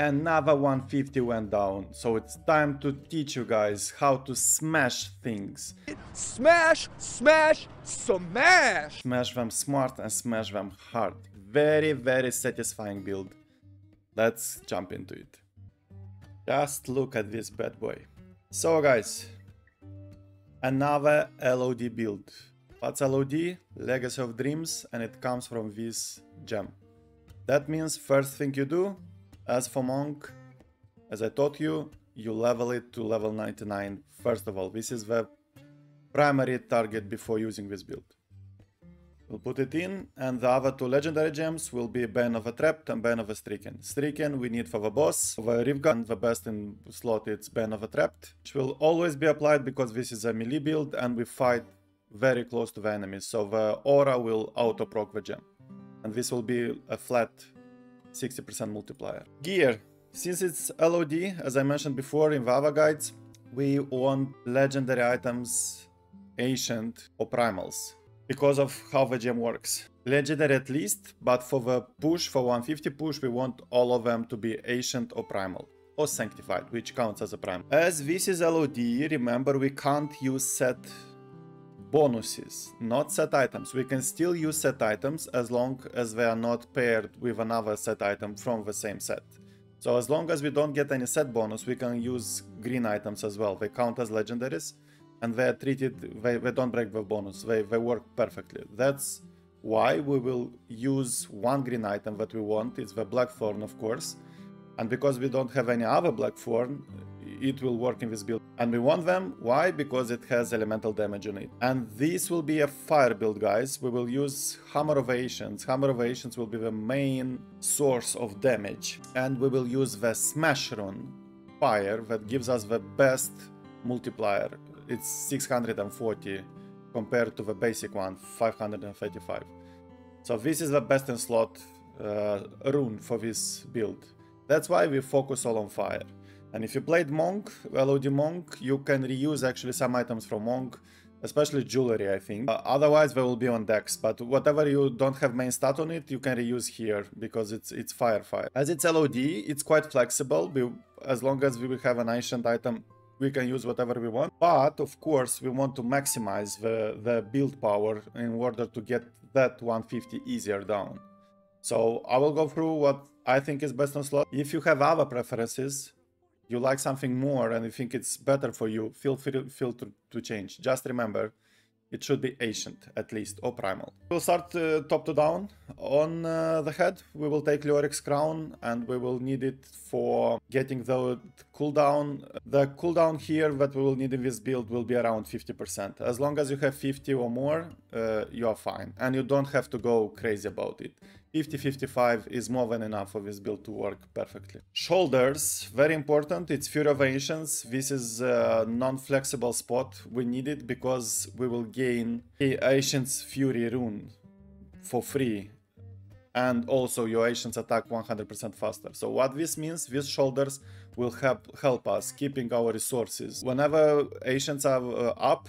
Another 150 went down, so it's time to teach you guys how to smash things. Smash, smash, smash! Smash them smart and smash them hard. Very, very satisfying build. Let's jump into it. Just look at this bad boy. So guys, another LOD build. What's LOD? Legacy of Dreams, and it comes from this gem. That means first thing you do, as for Monk, as I taught you, you level it to level 99 first of all. This is the primary target before using this build. We'll put it in, and the other two legendary gems will be Bane of a Trapped and Bane of a Stricken. Stricken we need for the boss. For the Riftgun, the best in slot it's Bane of a Trapped, which will always be applied because this is a melee build and we fight very close to the enemies, so the aura will auto-proc the gem. And this will be a flat 60% multiplier. Gear. Since it's LOD, as I mentioned before in the other guides, we want legendary items, ancient or primals, because of how the gem works. Legendary at least, but for the push, for 150 push, we want all of them to be ancient or primal, or sanctified, which counts as a primal. As this is LOD, remember we can't use set bonuses, not set items. We can still use set items as long as they are not paired with another set item from the same set. So as long as we don't get any set bonus, we can use green items as well. They count as legendaries and they are treated, they don't break the bonus, they work perfectly. That's why we will use one green item that we want. It's the Blackthorn, of course, and because we don't have any other Blackthorn, it will work in this build. And we want them, why? Because it has elemental damage on it. And this will be a fire build, guys. We will use Hammer of Ancients. Hammer of Ancients will be the main source of damage. And we will use the Smash Rune Fire that gives us the best multiplier. It's 640 compared to the basic one, 535. So this is the best in slot rune for this build. That's why we focus all on fire. And if you played Monk, LOD Monk, you can reuse actually some items from Monk, especially jewelry, I think. Otherwise, they will be on decks, but whatever you don't have main stat on it, you can reuse here, because it's fire. As it's LOD, it's quite flexible. As long as we have an ancient item, we can use whatever we want. But, of course, we want to maximize the build power in order to get that 150 easier down. So I will go through what I think is best on slot. If you have other preferences, you like something more and you think it's better for you, feel free to change. Just remember, it should be ancient at least, or primal. We'll start top to down. On the head, we will take Leoric's Crown and we will need it for getting the cooldown. The cooldown here that we will need in this build will be around 50%. As long as you have 50 or more, you are fine. And you don't have to go crazy about it. 50-55 is more than enough for this build to work perfectly. Shoulders, very important. It's Fury of Ancients. This is a non-flexible spot. We need it because we will gain Ancient's Fury rune for free. And also your Ancients attack 100% faster. So what this means, these shoulders will help us keeping our resources. Whenever Ancients are up,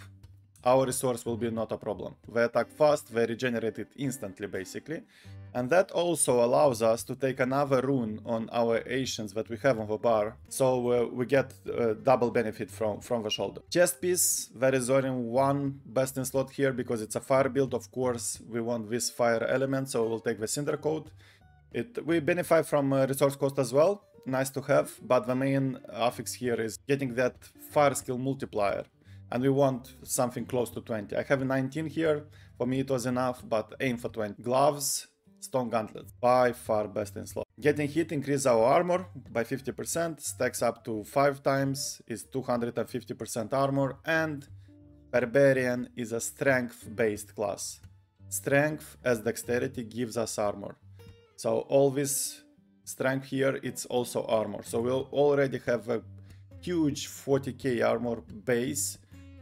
our resource will be not a problem. They attack fast, they regenerate it instantly basically. And that also allows us to take another rune on our Ancients that we have on the bar. So we get double benefit from the shoulder. Chest piece, there is only one best in slot here because it's a fire build. Of course, we want this fire element, so we'll take the Cinder Coat. We benefit from resource cost as well, nice to have, but the main affix here is getting that fire skill multiplier. And we want something close to 20. I have 19 here. For me it was enough, but aim for 20. Gloves, Stone Gauntlets, by far best in slot. Getting hit increases our armor by 50%, stacks up to 5 times, is 250% armor, and Barbarian is a strength-based class. Strength as dexterity gives us armor. So all this strength here, it's also armor. So we'll already have a huge 40k armor base.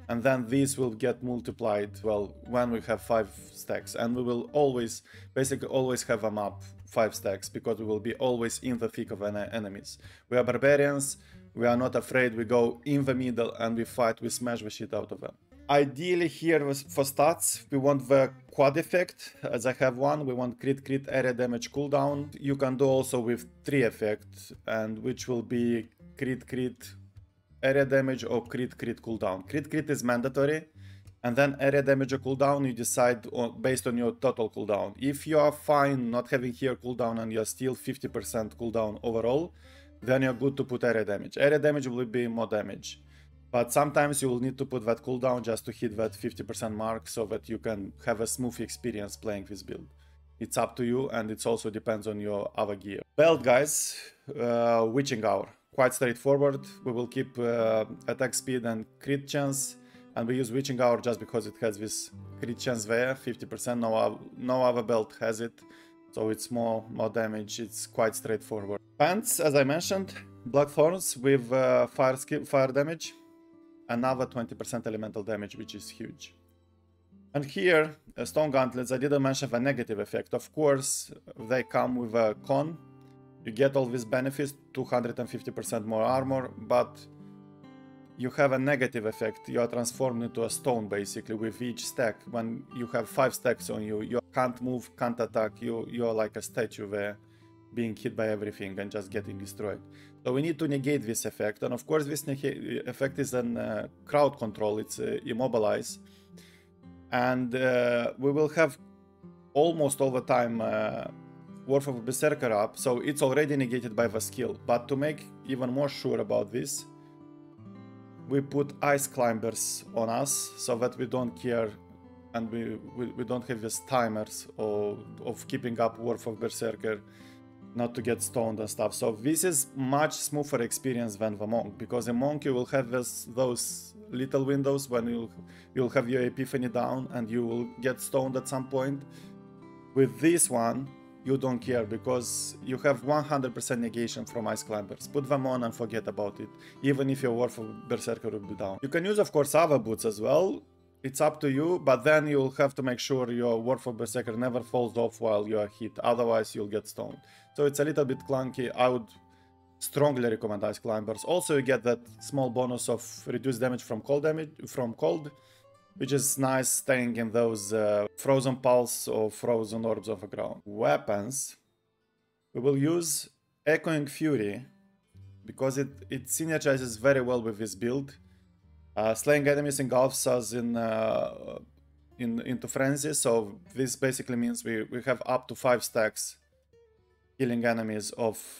And then this will get multiplied, well, when we have 5 stacks. And we will always, basically always have them up 5 stacks, because we will be always in the thick of enemies. We are barbarians, we are not afraid, we go in the middle and we fight, we smash the shit out of them. Ideally here for stats, we want the quad effect, as I have one. We want crit area damage cooldown. You can do also with 3 effects, and which will be crit area damage or crit cooldown. Crit is mandatory, and then area damage or cooldown you decide based on your total cooldown. If you are fine not having here cooldown and you're still 50% cooldown overall, then you're good to put area damage. Area damage will be more damage. But sometimes you will need to put that cooldown just to hit that 50% mark so that you can have a smooth experience playing this build. It's up to you, and it also depends on your other gear. Belt, guys, Witching Hour. Quite straightforward. We will keep attack speed and crit chance, and we use Witching Hour just because it has this crit chance there, 50%. No other belt has it, so it's more damage. It's quite straightforward. Pants, as I mentioned, Black Thorns with fire damage. Another 20% elemental damage, which is huge. And here, Stone Gauntlets, I didn't mention the negative effect. Of course, they come with a con. You get all these benefits, 250% more armor, but you have a negative effect. You are transformed into a stone, basically, with each stack. When you have 5 stacks on you, you can't move, can't attack, you're like a statue there, being hit by everything and just getting destroyed. So we need to negate this effect, and of course this effect is an crowd control, it's immobilize, and we will have almost all the time Wrath of Berserker up, so it's already negated by the skill. But to make even more sure about this, we put Ice Climbers on us, so that we don't care and we don't have these timers of keeping up Wrath of Berserker, not to get stoned and stuff. So this is much smoother experience than the Monk, because in Monk you will have those little windows when you'll have your Epiphany down and you will get stoned at some point. With this one, you don't care, because you have 100% negation from Ice Climbers. Put them on and forget about it, even if your Wrath of Berserker will be down. You can use, of course, other boots as well. It's up to you, but then you'll have to make sure your Wrath of Berserker never falls off while you are hit, otherwise you'll get stoned. So it's a little bit clunky. I would strongly recommend Ice Climbers. Also, you get that small bonus of reduced damage from cold, which is nice, staying in those frozen pulse or frozen orbs of the ground. Weapons, we will use Echoing Fury, because it synergizes very well with this build. Slaying enemies engulfs us into frenzy, so this basically means we have up to 5 stacks killing enemies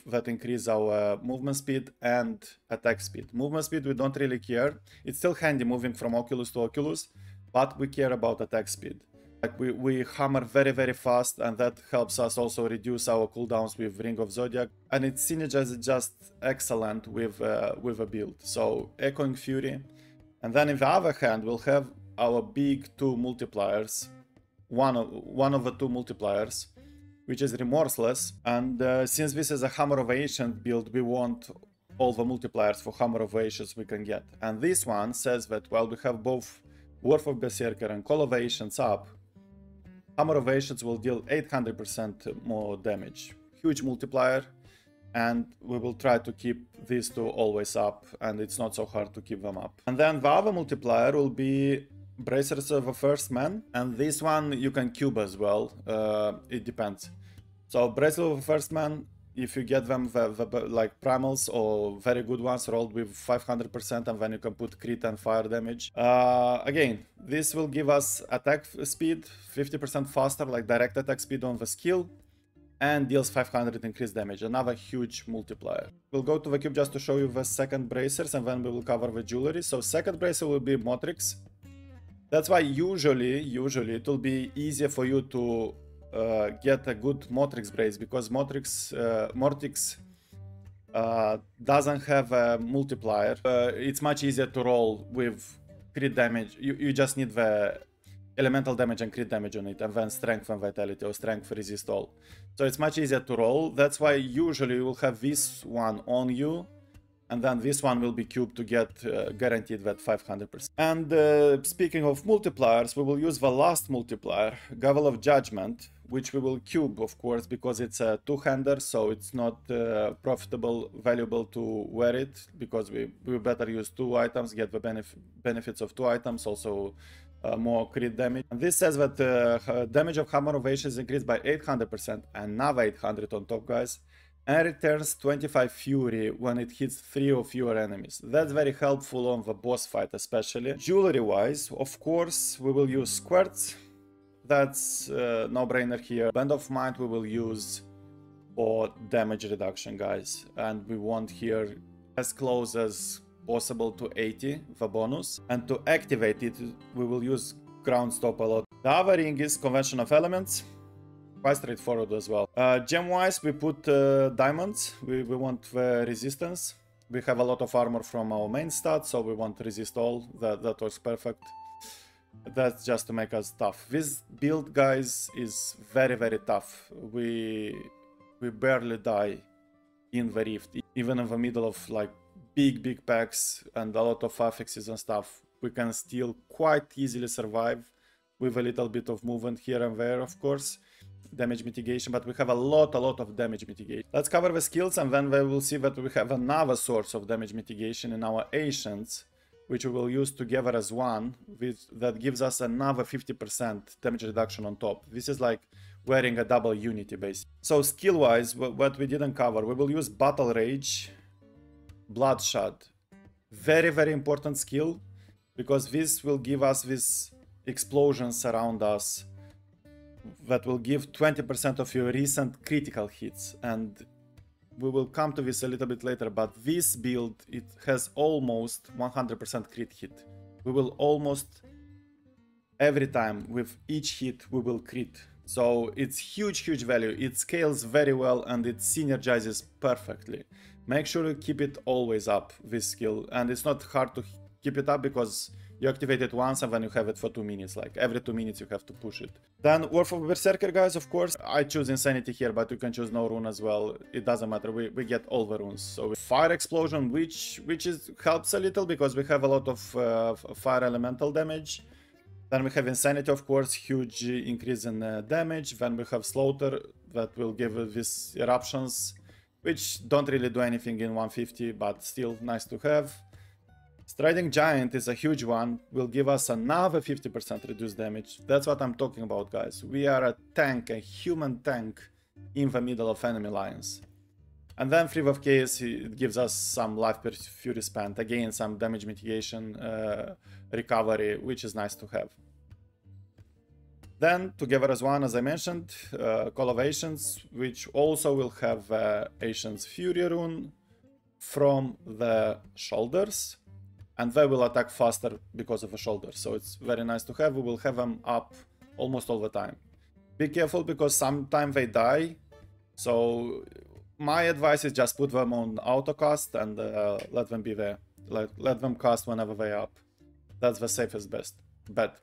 that increase our movement speed and attack speed. Movement speed we don't really care. It's still handy moving from Oculus to Oculus, but we care about attack speed. Like we hammer very fast, and that helps us also reduce our cooldowns with Ring of Zodiac, and it synergizes just excellent with a build. So Echoing Fury, and then in the other hand we'll have our big 2 multipliers, one of the 2 multipliers, which is Remorseless, and since this is a Hammer of Ancient build, we want all the multipliers for Hammer of Ancients we can get. And this one says that while we have both Wrath of Berserker and Call of Ancients up, Hammer of Ancients will deal 800% more damage. Huge multiplier, and we will try to keep these 2 always up, and it's not so hard to keep them up. And then the other multiplier will be Bracers of the First Man, and this one you can cube as well, it depends. So Bracers of the First Man, if you get them like primals or very good ones rolled with 500%, and then you can put crit and fire damage. Again, this will give us attack speed 50% faster, like direct attack speed on the skill, and deals 500 increased damage, another huge multiplier. We'll go to the cube just to show you the second bracers, and then we will cover the jewelry. So second bracer will be Motrix. That's why usually it will be easier for you to get a good Motrix brace, because Mortix doesn't have a multiplier. It's much easier to roll with crit damage. You just need the elemental damage and crit damage on it, and then strength and vitality, or strength resist all. So it's much easier to roll. That's why usually you will have this one on you, and then this one will be cubed to get guaranteed that 500%. And speaking of multipliers, we will use the last multiplier, Gavel of Judgment, which we will cube, of course, because it's a two-hander, so it's not profitable, valuable to wear it, because we better use two items, get the benefits of two items, also more crit damage. And this says that damage of hammer ovation is increased by 800%, another 800 on top, guys, and returns 25 fury when it hits 3 or fewer enemies. That's very helpful on the boss fight especially. Jewelry wise, of course, we will use quartz. That's no-brainer here. Band of Might we will use for damage reduction, guys. And we want here as close as possible to 80, the bonus. And to activate it, we will use Ground Stop a lot. The other ring is Convention of Elements. Quite straightforward as well. Gem-wise, we put diamonds. We want the resistance. We have a lot of armor from our main stat, so we want to resist all. That works perfect. That's just to make us tough. This build, guys, is very, very tough. We barely die in the Rift. Even in the middle of like big packs and a lot of affixes and stuff, we can still quite easily survive with a little bit of movement here and there, of course. Damage mitigation, but we have a lot of damage mitigation. Let's cover the skills, and then we will see that we have another source of damage mitigation in our Ancients, which we will use together as one, that gives us another 50% damage reduction on top. This is like wearing a double unity base. So skill wise, what we didn't cover, we will use Battle Rage, Bloodshot. Very, very important skill, because this will give us these explosions around us that will give 20% of your recent critical hits, and we will come to this a little bit later, but this build, it has almost 100% crit hit. We will almost every time with each hit we will crit, so it's huge value. It scales very well and it synergizes perfectly. Make sure you keep it always up, this skill, and it's not hard to keep it up because you activate it once and then you have it for 2 minutes, like every 2 minutes you have to push it. Then Worth of Berserker, guys, of course, I choose Insanity here, but you can choose no rune as well, it doesn't matter, we get all the runes. So Fire Explosion, which helps a little because we have a lot of fire elemental damage. Then we have Insanity, of course, huge increase in damage. Then we have Slaughter, that will give these eruptions, which don't really do anything in 150, but still nice to have. Striding Giant is a huge one, will give us another 50% reduced damage. That's what I'm talking about, guys. We are a tank, a human tank in the middle of enemy lines. And then Free of Chaos, it gives us some life per fury spent, again some damage mitigation, recovery, which is nice to have. Then together as one, as I mentioned, Call of Ancients, which also will have Ancients Fury rune from the shoulders. And they will attack faster because of the shoulders, so it's very nice to have. We will have them up almost all the time. Be careful because sometimes they die, so my advice is just put them on auto cast and let them be there. Let them cast whenever they are up. That's the safest bet.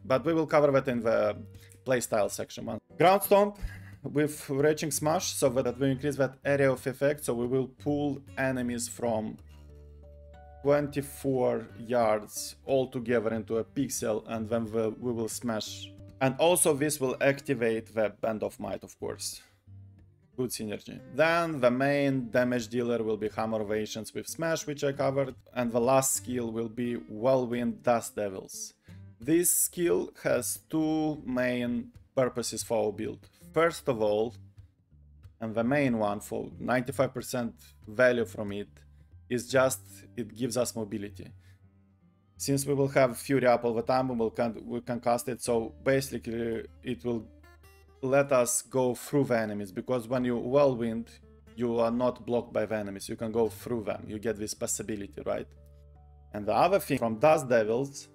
But we will cover that in the playstyle section. Ground Stomp with Raging Smash, so that we increase that area of effect, so we will pull enemies from 24 yards all together into a pixel, and then we will smash. And also this will activate the Band of Might, of course. Good synergy. Then the main damage dealer will be Hammer of Ancients with Smash, which I covered, and the last skill will be Whirlwind Dust Devils. This skill has two main purposes for our build. First of all, and the main one for 95% value from it, is just it gives us mobility. Since we will have Fury up all the time, we can cast it, so basically it will let us go through the enemies, because when you Whirlwind, you are not blocked by the enemies, you can go through them, you get this passability, right? And the other thing, from Dust Devils,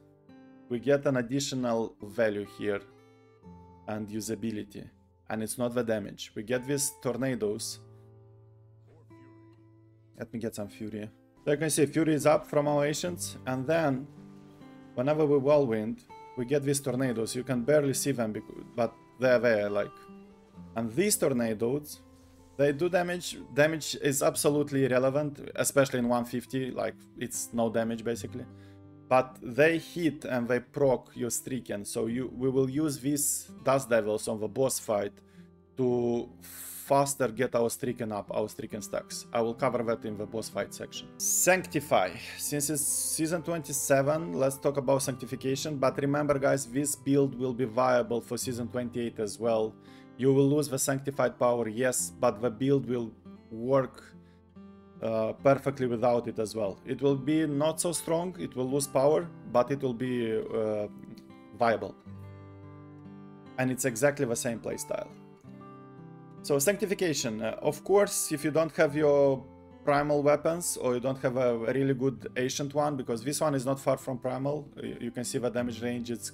we get an additional value here and usability, and it's not the damage. We get these tornadoes. Let me get some Fury. So you can see Fury is up from our Ancients, and then whenever we Whirlwind, we get these tornadoes. You can barely see them, but they're there, like. And these tornadoes, They do damage. Damage is absolutely irrelevant, especially in 150, like it's no damage basically. But they hit and they proc your Stricken, so we will use these Dust Devils on the boss fight to faster get our Stricken up, our Stricken stacks. I will cover that in the boss fight section. Sanctify. Since it's season 27, let's talk about Sanctification. But remember guys, this build will be viable for season 28 as well. You will lose the Sanctified power, yes, but the build will work perfectly without it as well. It will be not so strong, it will lose power, but it will be viable. And it's exactly the same playstyle. So Sanctification, of course, if you don't have your primal weapons or you don't have a really good ancient one, because this one is not far from primal, you can see the damage range, it's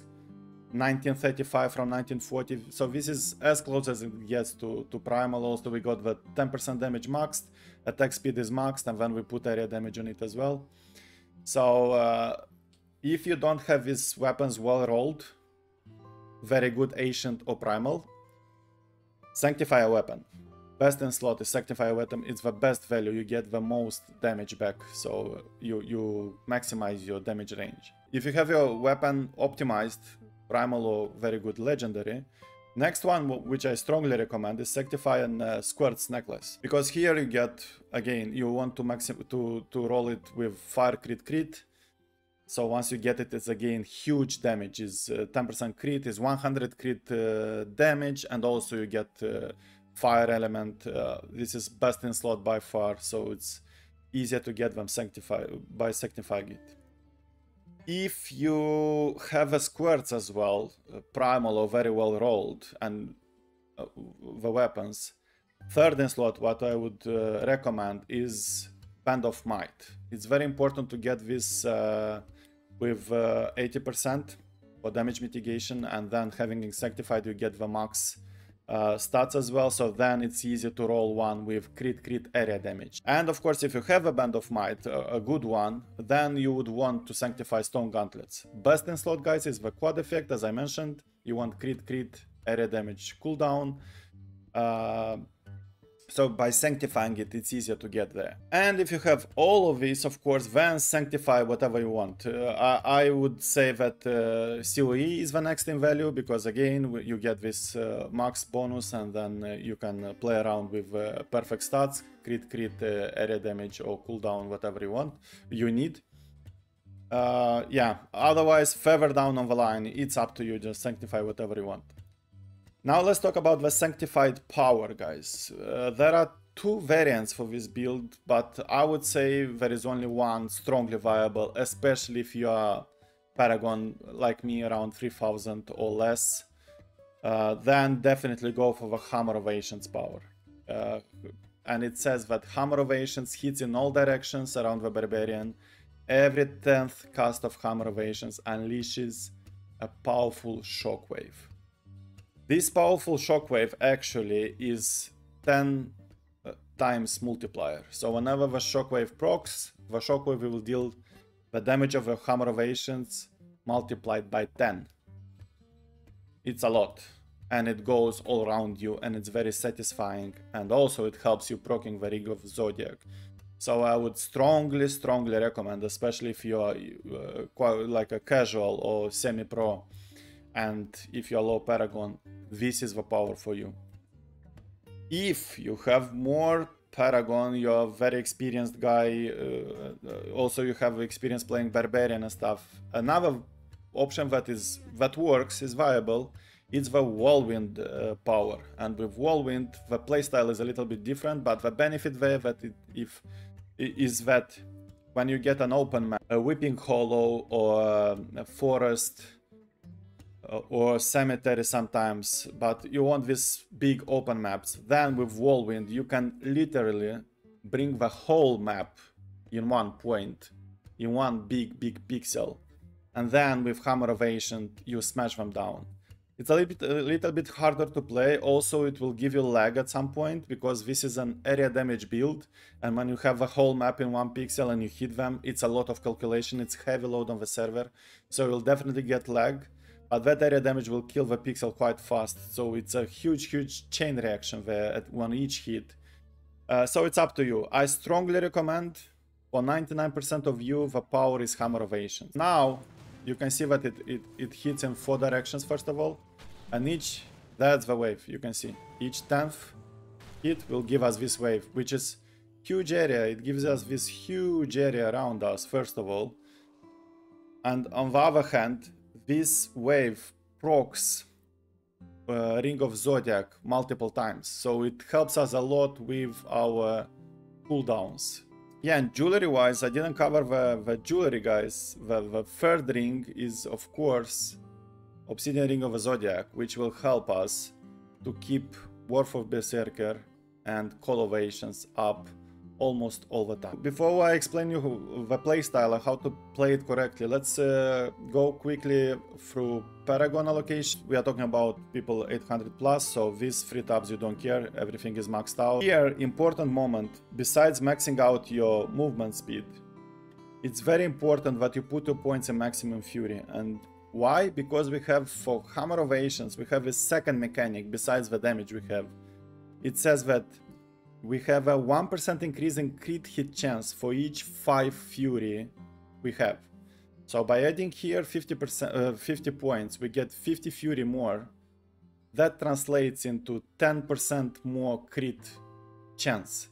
1935 from 1940, so this is as close as it gets to primal. Also we got the 10% damage maxed, attack speed is maxed, and then we put area damage on it as well. So if you don't have these weapons well rolled, very good ancient or primal, Sanctify a weapon. Best in slot is Sanctify a weapon. It's the best value, you get the most damage back, so you maximize your damage range. If you have your weapon optimized, primal or very good legendary, next one which I strongly recommend is Sanctify and Squirt's Necklace, because here you get, again, you want to roll it with fire crit. So once you get it, it's again huge damage, is 10% crit, is 100 crit damage, and also you get fire element. This is best in slot by far, so it's easier to get them by sanctifying it. If you have a Squirts as well, primal or very well rolled, and the weapons, third in slot, what I would recommend is Band of Might. It's very important to get this with 80% for damage mitigation, and then having Insectified you get the max stats as well, so then it's easy to roll one with crit area damage. And of course, if you have a Band of Might, a good one, then you would want to Sanctify Stone Gauntlets. Best in slot guys is the quad effect, as I mentioned. You want crit area damage cooldown. So by sanctifying it, it's easier to get there. And if you have all of these, of course, then sanctify whatever you want. I would say that COE is the next in value, because again, you get this max bonus, and then you can play around with perfect stats, crit area damage or cooldown, whatever you need. Yeah, otherwise, further down on the line, it's up to you, just sanctify whatever you want. Now let's talk about the Sanctified power, guys. There are two variants for this build, but I would say there is only one strongly viable, especially if you are paragon like me, around 3000 or less. Then definitely go for the Hammer of Ancients power. And it says that Hammer of Ancients hits in all directions around the Barbarian. Every 10th cast of Hammer of Ancients unleashes a powerful shockwave. This powerful shockwave actually is 10 times multiplier. So whenever the shockwave procs, the shockwave will deal the damage of a Hammer of Ancients multiplied by 10. It's a lot, and it goes all around you, and it's very satisfying, and also it helps you proccing the Ring of Zodiac. So I would strongly recommend, especially if you are quite like a casual or semi-pro, and if you're low paragon, this is the power for you. If you have more paragon, you're a very experienced guy, also you have experience playing barbarian and stuff, another option that works, is viable, it's the whirlwind power. And with whirlwind the playstyle is a little bit different, but the benefit there is that when you get an open map, a Weeping Hollow or a forest or cemetery sometimes, but you want these big open maps, then with whirlwind you can literally bring the whole map in one point, in one big pixel, and then with Hammer of Ancient you smash them down. It's a little bit harder to play. Also it will give you lag at some point, because this is an area damage build, and when you have the whole map in one pixel and you hit them, it's a lot of calculation, it's heavy load on the server, so you'll definitely get lag. But that area damage will kill the pixel quite fast, so it's a huge chain reaction there on each hit. So it's up to you. I strongly recommend for 99% of you, the power is Hammer of Ancients. Now, you can see that it hits in 4 directions, first of all. And that's the wave, you can see. Each 10th hit will give us this wave, which is huge area. It gives us this huge area around us, first of all. And on the other hand, this wave procs Ring of Zodiac multiple times. So it helps us a lot with our cooldowns. Yeah, and jewelry-wise, I didn't cover the jewelry, guys. The third ring is, of course, Obsidian Ring of the Zodiac, which will help us to keep Wrath of Berserker and Call of Ancients up almost all the time. Before I explain you the playstyle and how to play it correctly, let's go quickly through paragon allocation. We are talking about people 800 plus, so these 3 tabs you don't care, everything is maxed out. Here, important moment, besides maxing out your movement speed, it's very important that you put your points in maximum fury. And why? Because we have, for Hammer of Ancients, we have a second mechanic besides the damage we have. It says that we have a 1% increase in crit hit chance for each 5 fury we have. So by adding here 50 points, we get 50 fury more. That translates into 10% more crit chance.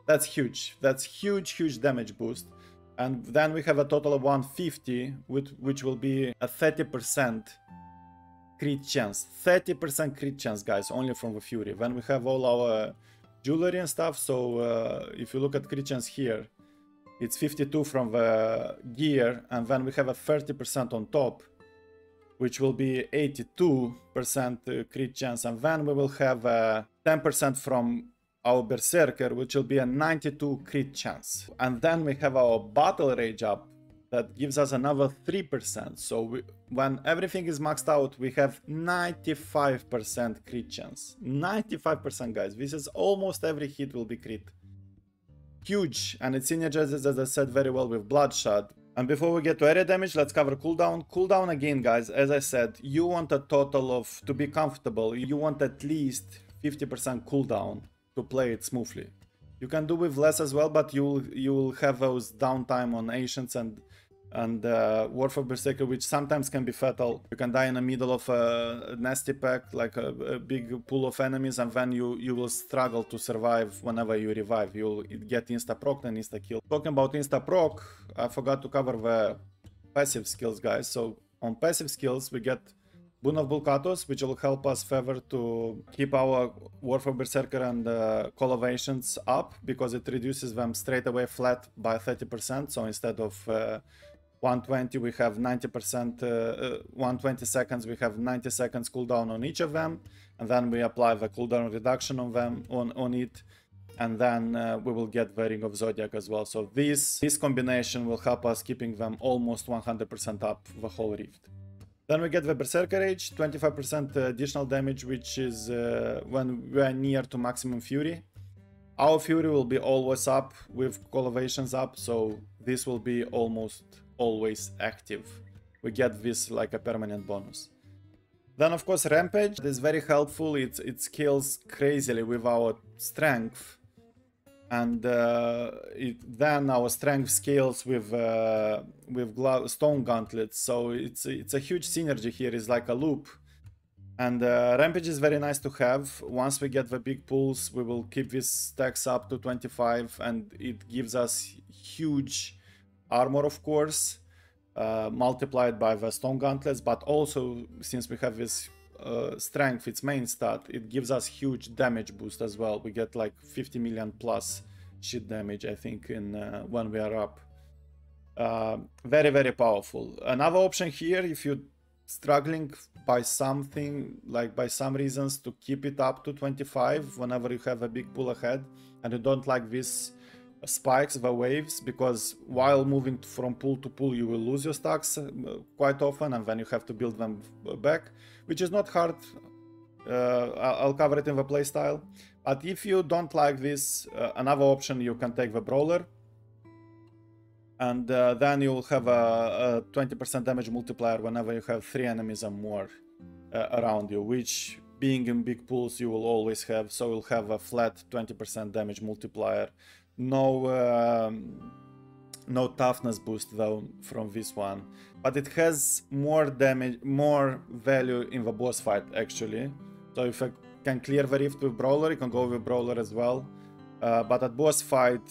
That's huge. That's huge damage boost. And then we have a total of 150, which will be a 30% crit chance. 30% crit chance, guys, only from the fury. When we have all our jewelry and stuff, so if you look at crit chance here, it's 52 from the gear, and then we have a 30% on top, which will be 82% crit chance, and then we will have 10% from our Berserker, which will be a 92 crit chance. And then we have our Battle Rage up, that gives us another 3%. So when everything is maxed out, we have 95% crit chance. 95%, guys. This is almost every hit will be crit. Huge, and it synergizes, as I said, very well with Bloodshot. And before we get to area damage, let's cover cooldown. Cooldown again, guys, as I said, you want a total of, to be comfortable, you want at least 50% cooldown to play it smoothly. You can do with less as well, but you'll have those downtime on Ancients and Wrath of Berserker, which sometimes can be fatal. You can die in the middle of a nasty pack, like a big pool of enemies, and then you will struggle to survive whenever you revive. You'll get insta-proc and insta-kill. Talking about insta-proc, I forgot to cover the passive skills, guys. So on passive skills, we get Boon of Bulkatos, which will help us further to keep our Wrath of Berserker and Call of Ancients up, because it reduces them straight away flat by 30%. So instead of 120, we have 90%, 120 seconds, we have 90 seconds cooldown on each of them, and then we apply the cooldown reduction on them, on it, and then we will get the Ring of Zodiac as well. So this combination will help us keeping them almost 100% up the whole Rift. Then we get the Berserker Rage, 25% additional damage, which is when we are near to maximum Fury. Our Fury will be always up with Call of Ancients up, so this will be almost always active. We get this like a permanent bonus. Then of course Rampage is very helpful. It scales crazily with our strength, and then our strength scales with stone gauntlets. So it's a huge synergy here. It's like a loop. And Rampage is very nice to have. Once we get the big pulls, we will keep these stacks up to 25, and it gives us huge armor, of course, multiplied by the stone gauntlets, but also since we have this strength, its main stat, it gives us huge damage boost as well. We get like 50 million plus shit damage, I think, in when we are up. Very powerful. Another option here, if you're struggling by something, like by some reasons, to keep it up to 25 whenever you have a big pull ahead and you don't like this spikes, the waves, because while moving from pool to pool you will lose your stacks quite often, and then you have to build them back, which is not hard. I'll cover it in the playstyle. But if you don't like this, another option, you can take the Brawler, and then you'll have a 20% damage multiplier whenever you have 3 enemies and more around you, which being in big pools you will always have, so you'll have a flat 20% damage multiplier. No toughness boost though from this one, but it has more damage, more value in the boss fight actually. So if I can clear the rift with brawler, you can go with brawler as well. But at boss fight,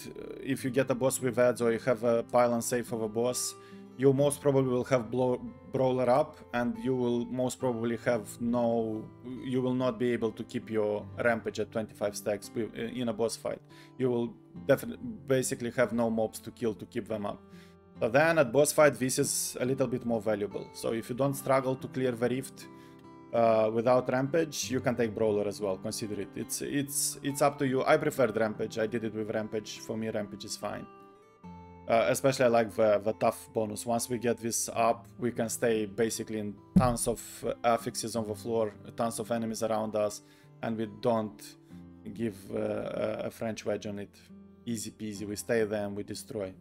if you get a boss with ads or you have a pylon save of a boss, you most probably will have brawler up, and you will most probably have you will not be able to keep your rampage at 25 stacks in a boss fight. You will basically have no mobs to kill to keep them up. So then at boss fight this is a little bit more valuable. So if you don't struggle to clear the rift without rampage, you can take brawler as well. Consider it. It's up to you. I preferred rampage. I did it with rampage. For me, rampage is fine. Especially I like the tough bonus. Once we get this up, we can stay basically in tons of affixes on the floor, tons of enemies around us, and we don't give a French wedge on it. Easy peasy. We stay there and we destroy.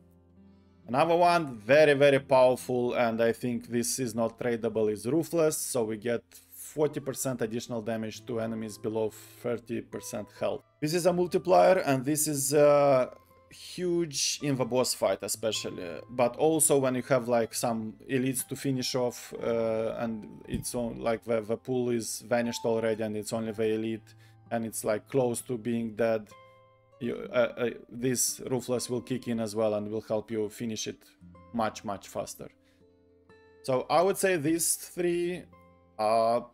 Another one, very powerful, and I think this is not tradable, is Ruthless. So we get 40% additional damage to enemies below 30% health. This is a multiplier, and this is huge in the boss fight especially, but also when you have like some elites to finish off and it's on like the pool is vanished already and it's only the elite and it's like close to being dead, this Ruthless will kick in as well and will help you finish it much faster. So I would say these three are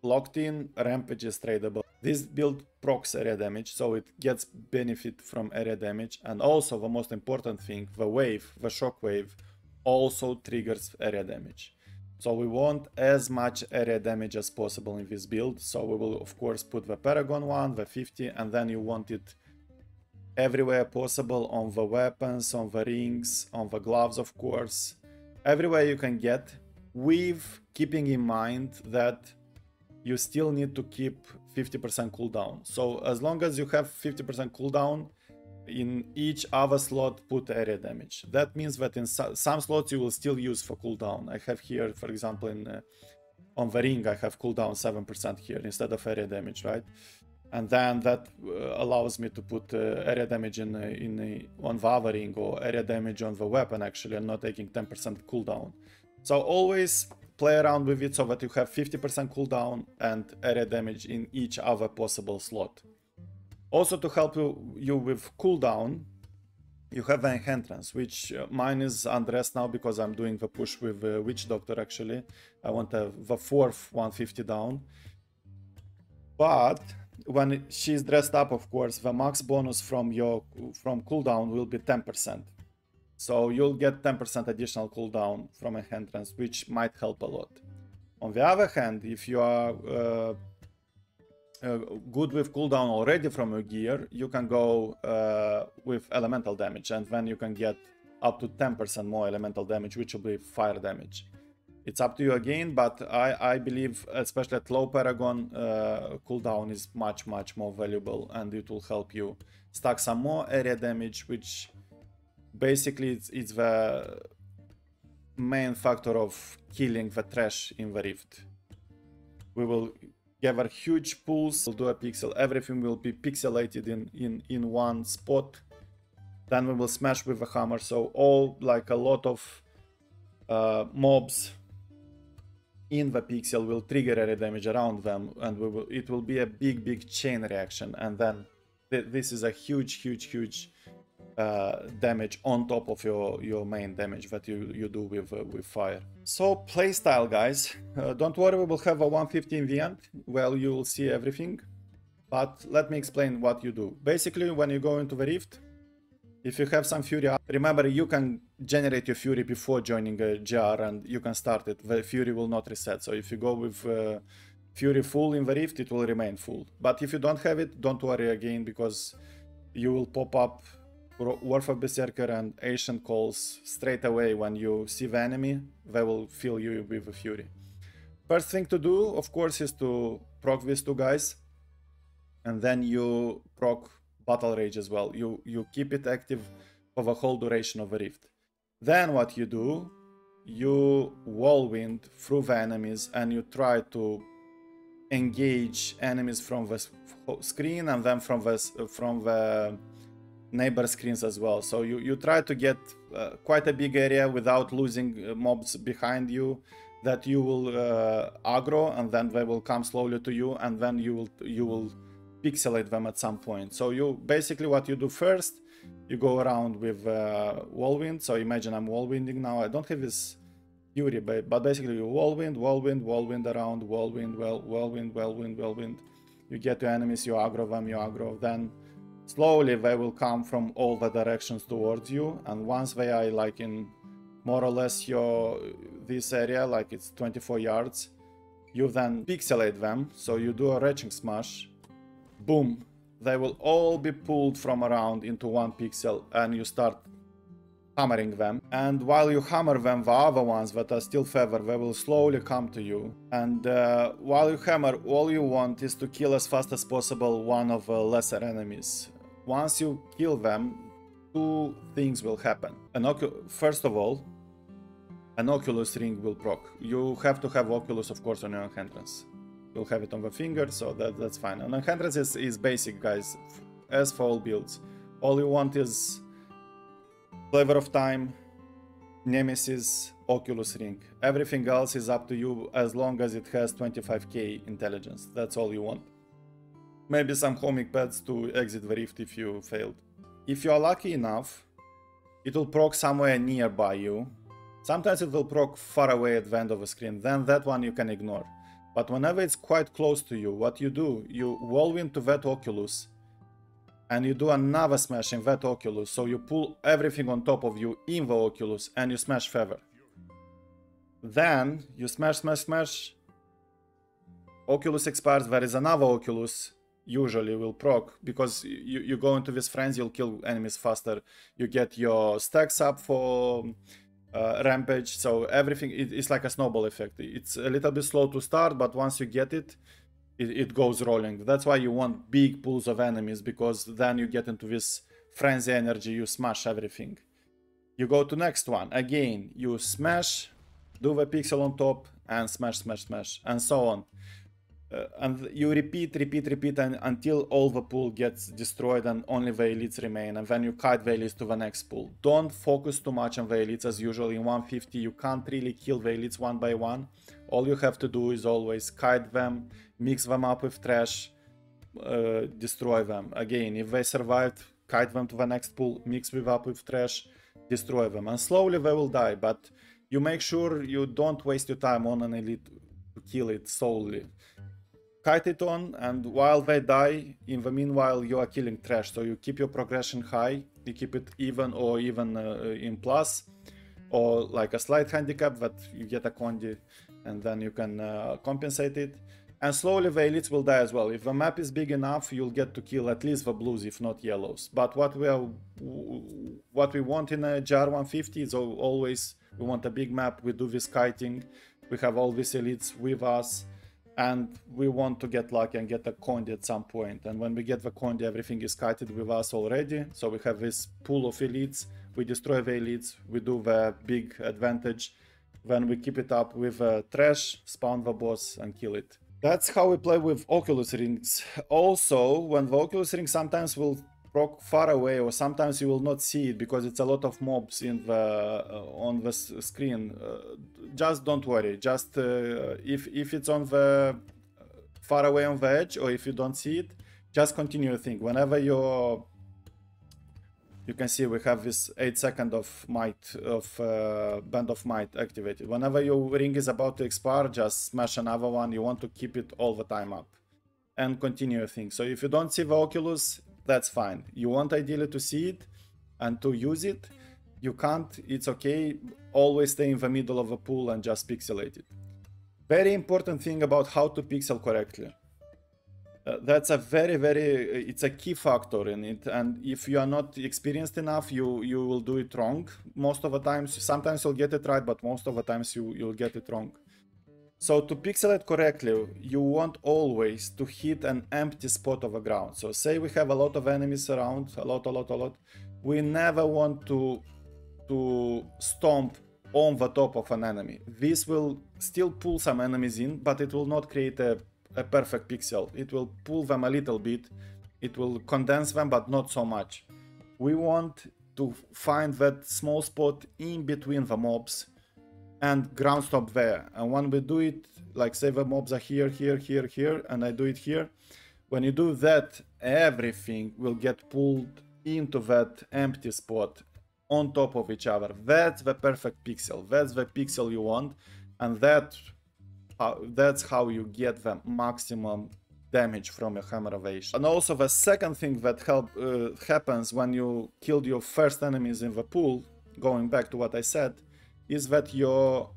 locked in. Rampage is tradable. This build procs area damage, so it gets benefit from area damage, and also the most important thing, the shock wave also triggers area damage. So we want as much area damage as possible in this build, so we will of course put the paragon one, the 50, and then you want it everywhere possible, on the weapons, on the rings, on the gloves of course, everywhere you can get, with keeping in mind that you still need to keep 50% cooldown. So as long as you have 50% cooldown, in each other slot put area damage. That means that in some slots you will still use for cooldown. I have here, for example, on the ring I have cooldown 7% here instead of area damage, right? And then that allows me to put area damage on the other ring, or area damage on the weapon actually, and not taking 10% cooldown. So always play around with it so that you have 50% cooldown and area damage in each other possible slot. Also to help you with cooldown, you have an entrance, which mine is undressed now because I'm doing the push with Witch Doctor actually. I want the 4th 150 down. But when she's dressed up, of course, the max bonus from cooldown will be 10%. So you'll get 10% additional cooldown from a entrance, which might help a lot. On the other hand, if you are good with cooldown already from your gear, you can go with elemental damage, and then you can get up to 10% more elemental damage, which will be fire damage. It's up to you again, but I believe, especially at low paragon, cooldown is much more valuable, and it will help you stack some more area damage, which basically it's the main factor of killing the trash in the rift. We will gather huge pools, we'll do a pixel, everything will be pixelated in one spot. Then we will smash with the hammer, so a lot of mobs in the pixel will trigger area damage around them, and it will be a big chain reaction, and then this is a huge damage on top of your main damage that you do with fire. So playstyle, guys, don't worry, we will have a 150 in the end, well, you will see everything, but let me explain what you do. Basically, when you go into the rift, if you have some fury up, remember you can generate your fury before joining a GR and you can start it. The fury will not reset. So if you go with fury full in the rift, it will remain full. But if you don't have it, don't worry again, because you will pop up Warfare Berserker and Ancient Calls straight away when you see the enemy. They will fill you with the fury. First thing to do, of course, is to proc these two guys, and then you proc Battle Rage as well. You keep it active for the whole duration of the rift. Then what you do, you whirlwind through the enemies and you try to engage enemies from the screen and then from the neighbor screens as well. So you try to get quite a big area without losing mobs behind you that you will aggro, and then they will come slowly to you, and then you will pixelate them at some point. So you basically, what you do first, you go around with whirlwind. So imagine I'm whirlwinding now. I don't have this fury, but basically you whirlwind around, whirlwind. You get to enemies, you aggro them, then slowly they will come from all the directions towards you, and once they are like in more or less this area, like it's 24 yards, you then pixelate them. So you do a retching smash, boom, they will all be pulled from around into 1 pixel, and you start hammering them. And while you hammer them, the other ones that are still feathered, they will slowly come to you. And while you hammer, all you want is to kill as fast as possible one of the lesser enemies. Once you kill them, 2 things will happen. First of all, an Oculus ring will proc. You have to have Oculus, of course, on your entrance. You'll have it on the finger, so that's fine. And entrance is basic, guys, as for all builds. All you want is Flavor of Time, Nemesis, Oculus ring. Everything else is up to you as long as it has 25k intelligence. That's all you want. Maybe some homing pads to exit the rift if you failed. If you are lucky enough, it will proc somewhere nearby you. Sometimes it will proc far away at the end of the screen, then that one you can ignore. But whenever it's quite close to you, what you do, you whirlwind to that Oculus, and you do another smash in that Oculus, so you pull everything on top of you in the Oculus, and you smash feather. Then you smash, Oculus expires, there is another Oculus, usually will proc, because you go into this frenzy, you'll kill enemies faster, you get your stacks up for rampage, so everything it's like a snowball effect. It's a little bit slow to start, but once you get it, it goes rolling. That's why you want big pools of enemies, because then you get into this frenzy energy, you smash everything. You go to next one, again, you smash, do the pixel on top, and smash, and so on. And you repeat until all the pool gets destroyed and only the elites remain, and then you kite the elites to the next pool. Don't focus too much on the elites, as usual in 150 you can't really kill the elites one by one. All you have to do is always kite them, mix them up with trash, destroy them. Again, if they survived, kite them to the next pool, mix it up with trash, destroy them, and slowly they will die, but you make sure you don't waste your time on an elite to kill it solely. Kite it on, and while they die, in the meanwhile you are killing trash, so you keep your progression high, you keep it even or even in plus, or like a slight handicap that you get a condi and then you can compensate it. And slowly the elites will die as well. If the map is big enough, you'll get to kill at least the blues, if not yellows. But what we want in a GR150 is always, we want a big map, we do this kiting, we have all these elites with us, and we want to get lucky and get a condi at some point. And when we get the condi, everything is kited with us already, so we have this pool of elites, we destroy the elites, we do the big advantage, then we keep it up with trash, spawn the boss and kill it. That's how we play with Oculus rings. Also, when the Oculus ring sometimes will proc far away, or sometimes you will not see it because it's a lot of mobs in the on the screen, just don't worry. Just if it's on the far away on the edge, or if you don't see it, just continue your thing. Whenever you can see we have this 8 seconds of might of band of might activated. Whenever your ring is about to expire, just smash another one. You want to keep it all the time up and continue your thing. So if you don't see the Oculus, that's fine. You want ideally to see it and to use it. You can't, it's okay. Always stay in the middle of a pool and just pixelate it. Very important thing about how to pixel correctly. That's a it's a key factor in it, and if you are not experienced enough, you will do it wrong most of the times. Sometimes you'll get it right, but most of the times you'll get it wrong. So to pixelate correctly, you want always to hit an empty spot of the ground. So say we have a lot of enemies around, a lot. We never want to stomp on the top of an enemy. This will still pull some enemies in, but it will not create a a perfect pixel. It will pull them a little bit, it will condense them, but not so much. We want to find that small spot in between the mobs and ground stop there. And when we do it, like say the mobs are here, here, here, here, and I do it here, when you do that, everything will get pulled into that empty spot on top of each other. That's the perfect pixel. That's the pixel you want, and that's how you get the maximum damage from your hammer ovation. And also the second thing that happens when you killed your first enemies in the pool, going back to what I said, is that your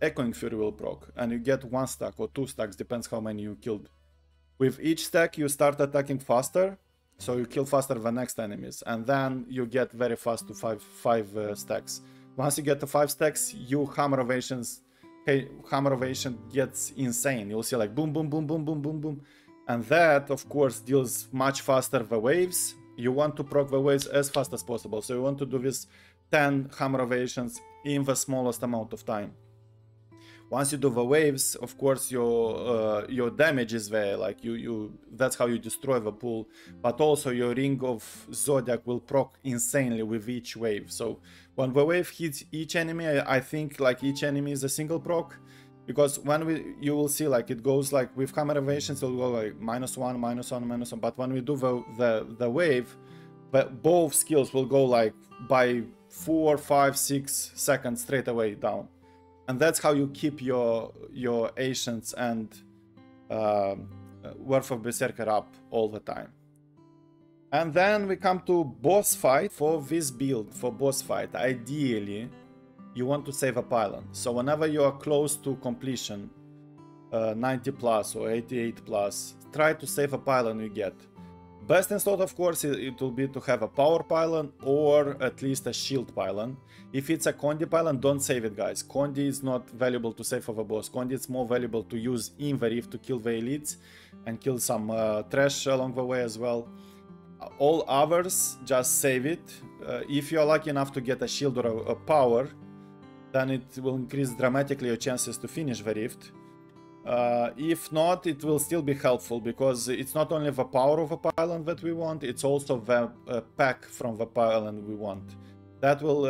Echoing Fury will proc, and you get 1 stack or 2 stacks, depends how many you killed. With each stack you start attacking faster, so you kill faster the next enemies, and then you get very fast to 5 stacks. Once you get to 5 stacks, your hammer ovation gets insane. You'll see like boom, boom, boom, boom, boom, boom, boom. And that, of course, deals much faster the waves. You want to proc the waves as fast as possible. So you want to do this 10 hammer ovations in the smallest amount of time. Once you do the waves, of course, your damage is there, like that's how you destroy the pool, but also your Ring of Zodiac will proc insanely with each wave. So when the wave hits each enemy, I think like each enemy is a single proc, because when you will see like it goes like with hammer evasions, it'll go like -1, -1, -1, but when we do the wave, both skills will go like by 4, 5, 6 seconds straight away down. And that's how you keep your Ancients and Worth of Berserker up all the time. And then we come to boss fight. For this build, for boss fight, ideally you want to save a pylon. So whenever you are close to completion, 90 plus or 88 plus, try to save a pylon you get. Best installed, of course, it will be to have a power pylon or at least a shield pylon. If it's a Condi pylon, don't save it, guys. Condi is not valuable to save for the boss. Condi is more valuable to use in the Rift to kill the elites and kill some trash along the way as well. All others, just save it. If you're lucky enough to get a shield or a power, then it will increase dramatically your chances to finish the Rift. If not, it will still be helpful, because it's not only the power of a pylon that we want, it's also the pack from the pylon we want. That will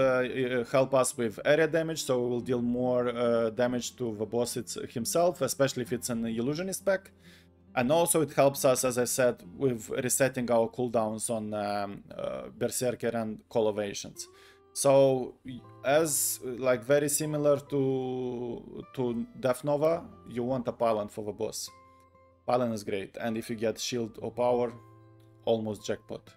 help us with area damage, so we will deal more damage to the boss himself, especially if it's an illusionist pack. And also it helps us, as I said, with resetting our cooldowns on Berserker and Colovations. So, as like very similar to Death Nova, you want a pylon for the boss. Pylon is great, and if you get shield or power, almost jackpot.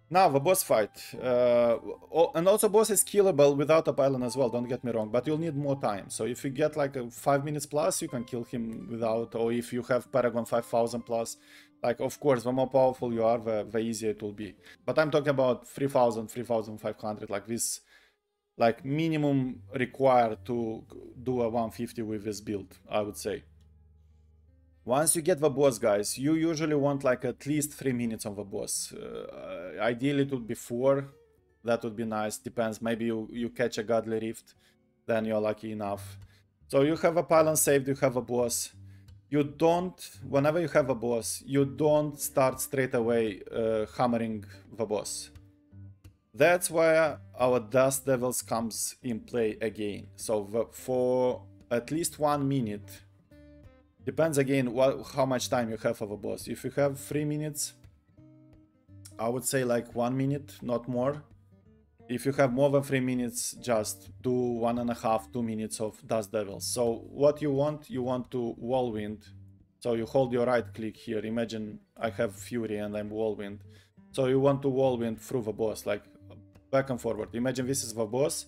Now the boss fight, and also boss is killable without a pylon as well, don't get me wrong, but you'll need more time. So if you get like a 5 minutes plus, you can kill him without, or if you have Paragon 5000 plus, like of course the more powerful you are, the easier it will be. But I'm talking about 3000, 3500, like this, like minimum required to do a 150 with this build, I would say. Once you get the boss, guys, you usually want like at least 3 minutes on the boss. Ideally it would be 4, that would be nice, depends, maybe you catch a Godly Rift, then you're lucky enough. So you have a pylon saved, you have a boss. You don't, whenever you have a boss, you don't start straight away hammering the boss. That's where our Dust Devils comes in play again. So for at least 1 minute, depends again how much time you have for the boss. If you have 3 minutes, I would say like 1 minute, not more. If you have more than 3 minutes, just do 1.5, 2 minutes of Dust Devils. So what you want to Whirlwind. So you hold your right click here. Imagine I have Fury and I'm Whirlwind. So you want to Whirlwind through the boss, like back and forward. Imagine this is the boss.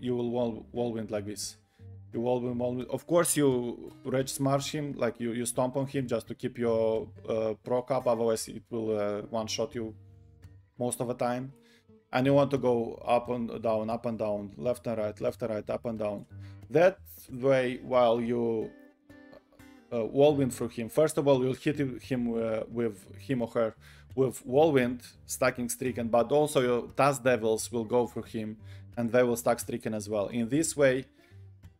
You will Whirlwind like this. You Whirlwind. Of course you Rage Smash him, like you stomp on him just to keep your proc up, otherwise it will one-shot you most of the time. And you want to go up and down, left and right, up and down. That way, while you Whirlwind through him, first of all, you'll hit him with him or her with Whirlwind, stacking Stricken, but also your Dust Devils will go through him and they will stack Stricken as well. In this way,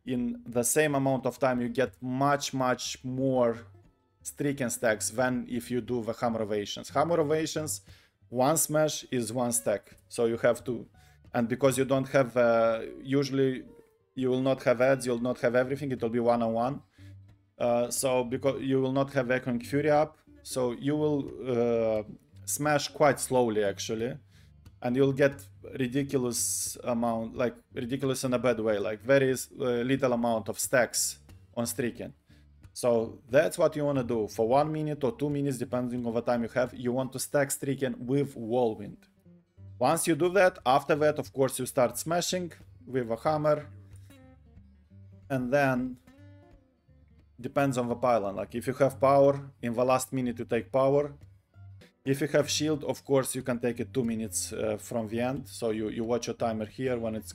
in the same amount of time you get much more streak and stacks than if you do the hammer ovations. Hammer ovations, one smash is one stack, so you have to, and because you don't have usually you will not have ads, you'll not have everything, it will be one-on-one. So because you will not have Echoing Fury up, so you will smash quite slowly actually, and you'll get ridiculous amount, like ridiculous in a bad way, like very little amount of stacks on streaking. So that's what you want to do for 1 minute or 2 minutes, depending on the time you have. You want to stack streaking with whirlwind. Once you do that, after that, of course, you start smashing with a hammer, and then depends on the pylon. Like if you have power, in the last minute you take power. If you have shield, of course, you can take it 2 minutes from the end. So you watch your timer here. When it's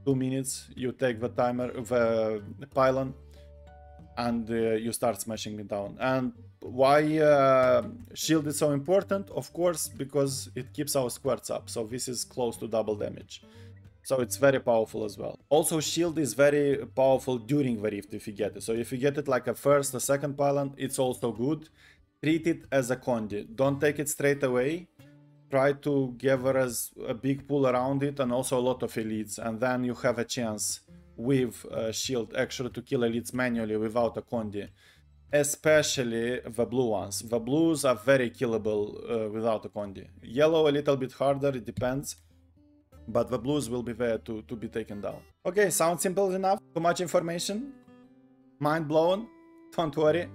2 minutes, you take the timer, the pylon, and you start smashing it down. And why shield is so important? Of course, because it keeps our squares up. So this is close to double damage. So it's very powerful as well. Also, shield is very powerful during the rift if you get it. So if you get it like a first or second pylon, it's also good. Treat it as a condi. Don't take it straight away. Try to gather as a big pool around it and also a lot of elites. And then you have a chance with shield actually to kill elites manually without a condi. Especially the blue ones. The blues are very killable without a condi. Yellow a little bit harder, it depends. But the blues will be there to be taken down. Okay, sounds simple enough. Too much information? Mind blown? Don't worry.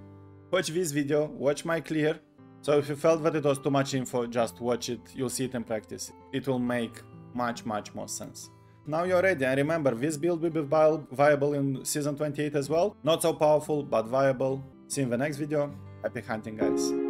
Watch this video, watch my clear. So if you felt that it was too much info, just watch it, you'll see it in practice. It will make much more sense. Now you're ready, and remember, this build will be viable in Season 28 as well. Not so powerful, but viable. See you in the next video. Happy hunting, guys.